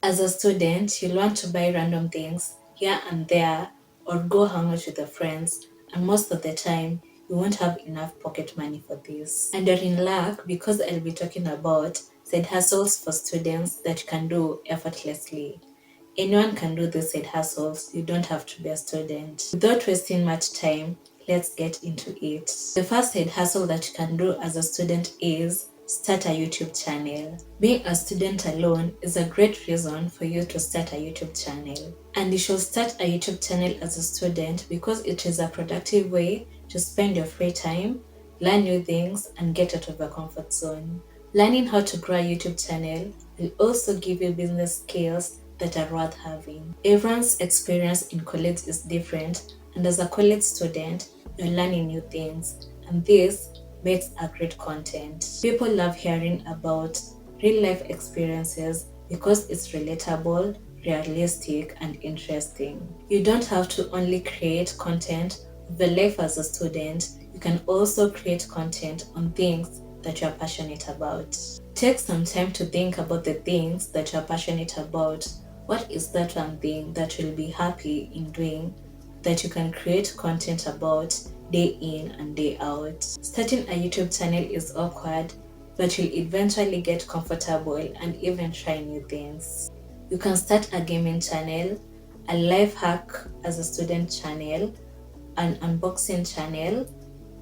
As a student, you'll want to buy random things here and there or go hang out with your friends, and most of the time, you won't have enough pocket money for this. And you're in luck because I'll be talking about side hustles for students that you can do effortlessly. Anyone can do these side hustles, you don't have to be a student. Without wasting much time, let's get into it. The first side hustle that you can do as a student is start a YouTube channel. Being a student alone is a great reason for you to start a YouTube channel. And you should start a YouTube channel as a student because it is a productive way to spend your free time, learn new things, and get out of your comfort zone. Learning how to grow a YouTube channel will also give you business skills that are worth having. Everyone's experience in college is different, and as a college student, you're learning new things, and this makes a great content. People love hearing about real life experiences because it's relatable, realistic, and interesting. You don't have to only create content of the life as a student, you can also create content on things that you're passionate about. Take some time to think about the things that you're passionate about. What is that one thing that you'll be happy in doing that you can create content about day in and day out? Starting a YouTube channel is awkward, but you'll eventually get comfortable and even try new things. You can start a gaming channel, a life hack as a student channel, an unboxing channel,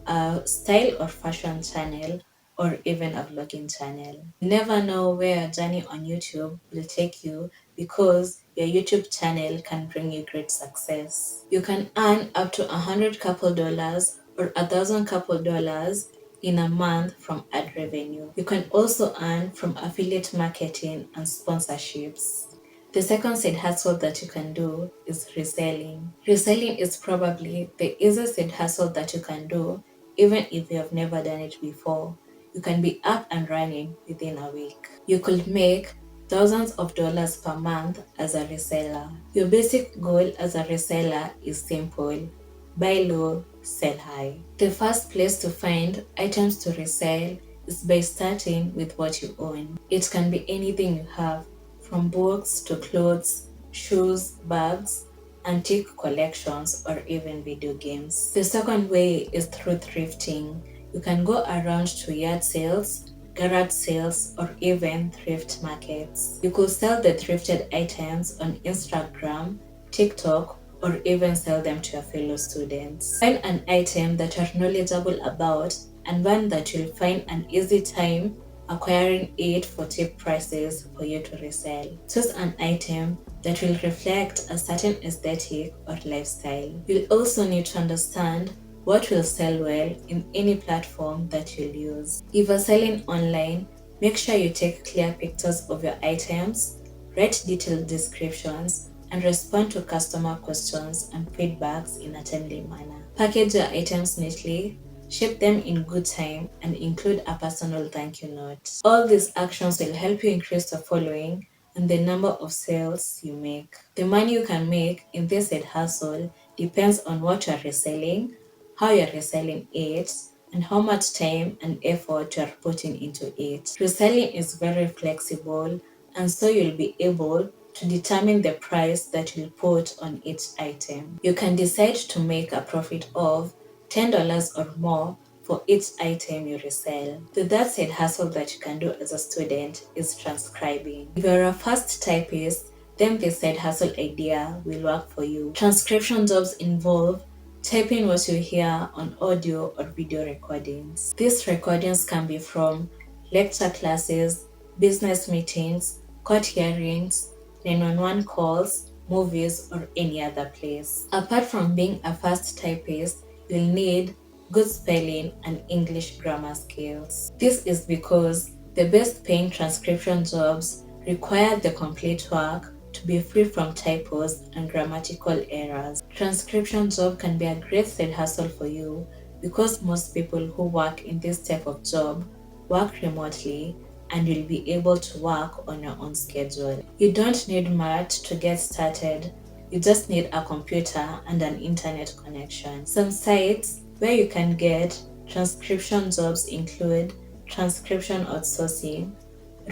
a style or fashion channel, or even a vlogging channel. You never know where your journey on YouTube will take you because your YouTube channel can bring you great success. You can earn up to $100 or $1,000 in a month from ad revenue. You can also earn from affiliate marketing and sponsorships. The second side hustle that you can do is reselling. Reselling is probably the easiest side hustle that you can do, even if you have never done it before. You can be up and running within a week. You could make thousands of dollars per month as a reseller. Your basic goal as a reseller is simple: buy low, sell high. The first place to find items to resell is by starting with what you own. It can be anything you have, from books to clothes, shoes, bags, antique collections, or even video games. The second way is through thrifting. You can go around to yard sales, garage sales, or even thrift markets. You could sell the thrifted items on Instagram, TikTok, or even sell them to your fellow students. Find an item that you're knowledgeable about and one that you'll find an easy time acquiring it for cheap prices for you to resell. Choose an item that will reflect a certain aesthetic or lifestyle. You'll also need to understand what will sell well in any platform that you'll use. If you're selling online, make sure you take clear pictures of your items, write detailed descriptions, and respond to customer questions and feedbacks in a timely manner. Package your items neatly, ship them in good time, and include a personal thank you note. All these actions will help you increase your following and the number of sales you make. The money you can make in this side hustle depends on what you're reselling, how you're reselling it, and how much time and effort you're putting into it. Reselling is very flexible, and so you'll be able to determine the price that you'll put on each item. You can decide to make a profit of $10 or more for each item you resell. The third side hustle that you can do as a student is transcribing. If you're a fast typist, then this side hustle idea will work for you. Transcription jobs involve typing what you hear on audio or video recordings. These recordings can be from lecture classes, business meetings, court hearings, 911 calls, movies, or any other place. Apart from being a fast typist, you'll need good spelling and English grammar skills. This is because the best paying transcription jobs require the complete work to be free from typos and grammatical errors. Transcription job can be a great side hustle for you because most people who work in this type of job work remotely and you'll be able to work on your own schedule. You don't need much to get started. You just need a computer and an internet connection. Some sites where you can get transcription jobs include Transcription Outsourcing,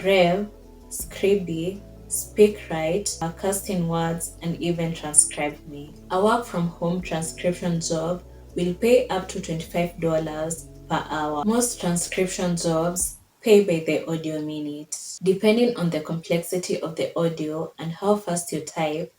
Rev, Scribby, speak right, cast in words, and even transcribe me. A work from home transcription job will pay up to $25 per hour. Most transcription jobs pay by the audio minute. Depending on the complexity of the audio and how fast you type,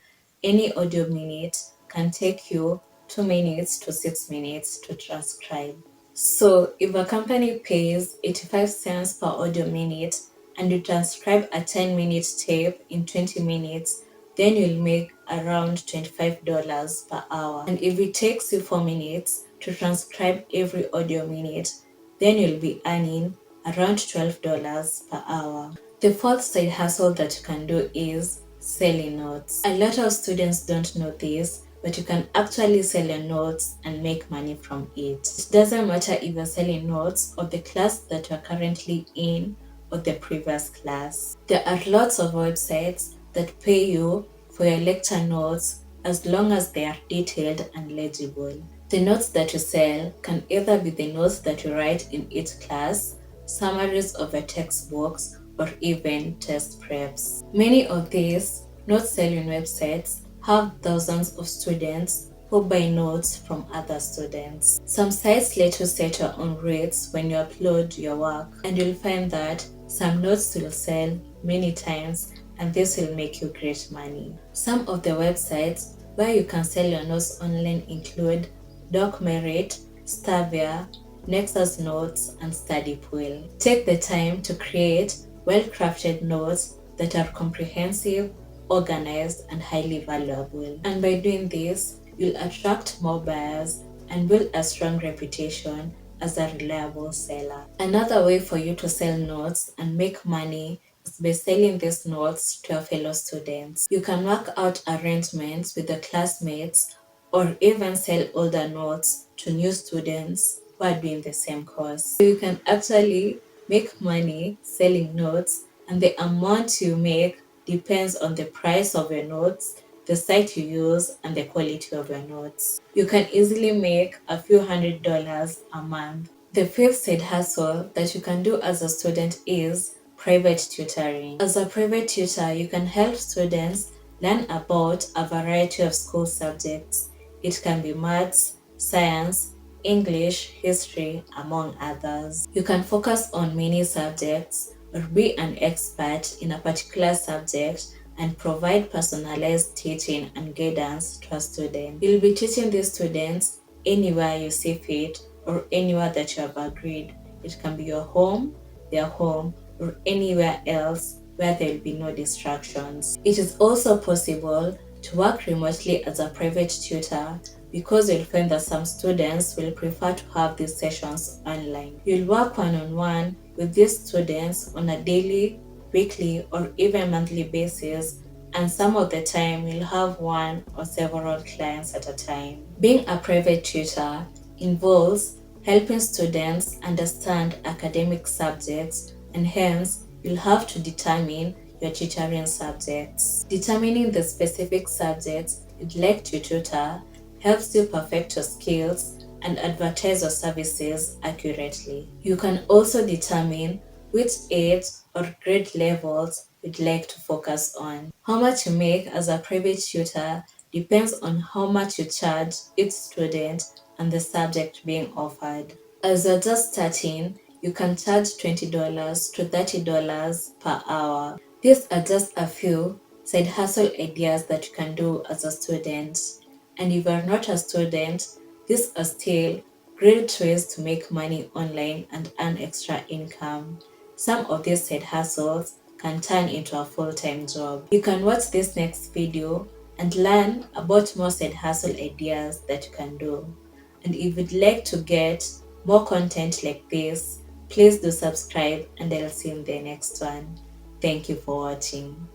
any audio minute can take you 2 minutes to 6 minutes to transcribe. So if a company pays 85 cents per audio minute and you transcribe a 10-minute tape in 20 minutes, then you'll make around $25 per hour. And if it takes you 4 minutes to transcribe every audio minute, then you'll be earning around $12 per hour. The fourth side hustle that you can do is selling notes. A lot of students don't know this, but you can actually sell your notes and make money from it. It doesn't matter if you're selling notes of the class that you're currently in or the previous class. There are lots of websites that pay you for your lecture notes as long as they are detailed and legible. The notes that you sell can either be the notes that you write in each class, summaries of your textbooks, or even test preps. Many of these note selling websites have thousands of students who buy notes from other students. Some sites let you set your own rates when you upload your work, and you'll find that some notes will sell many times, and this will make you great money. Some of the websites where you can sell your notes online include DocMerit, Stavia, Nexus Notes, and StudyPool. Take the time to create well-crafted notes that are comprehensive, organized, and highly valuable. And by doing this, you'll attract more buyers and build a strong reputation as a reliable seller. Another way for you to sell notes and make money is by selling these notes to your fellow students. You can work out arrangements with your classmates or even sell older notes to new students who are doing the same course. So you can actually make money selling notes, and the amount you make depends on the price of your notes, the site you use, and the quality of your notes. You can easily make a few $100s a month. The fifth side hustle that you can do as a student is private tutoring. As a private tutor, you can help students learn about a variety of school subjects. It can be maths, science, English, history, among others. You can focus on many subjects or be an expert in a particular subject and provide personalized teaching and guidance to a student. You'll be teaching these students anywhere you see fit or anywhere that you have agreed. It can be your home, their home, or anywhere else where there will be no distractions. It is also possible to work remotely as a private tutor because you'll find that some students will prefer to have these sessions online. You'll work one-on-one with these students on a daily, weekly, or even monthly basis, and some of the time you'll have one or several clients at a time. Being a private tutor involves helping students understand academic subjects, and hence you'll have to determine your tutoring subjects. Determining the specific subjects you'd like to tutor helps you perfect your skills and advertise your services accurately. You can also determine which age or grade levels you'd like to focus on. How much you make as a private tutor depends on how much you charge each student and the subject being offered. As you're just starting, you can charge $20 to $30 per hour. These are just a few side hustle ideas that you can do as a student. And if you're not a student, these are still great ways to make money online and earn extra income. Some of these side hustles can turn into a full-time job. You can watch this next video and learn about more side hustle ideas that you can do. And if you'd like to get more content like this, please do subscribe, and I'll see you in the next one. Thank you for watching.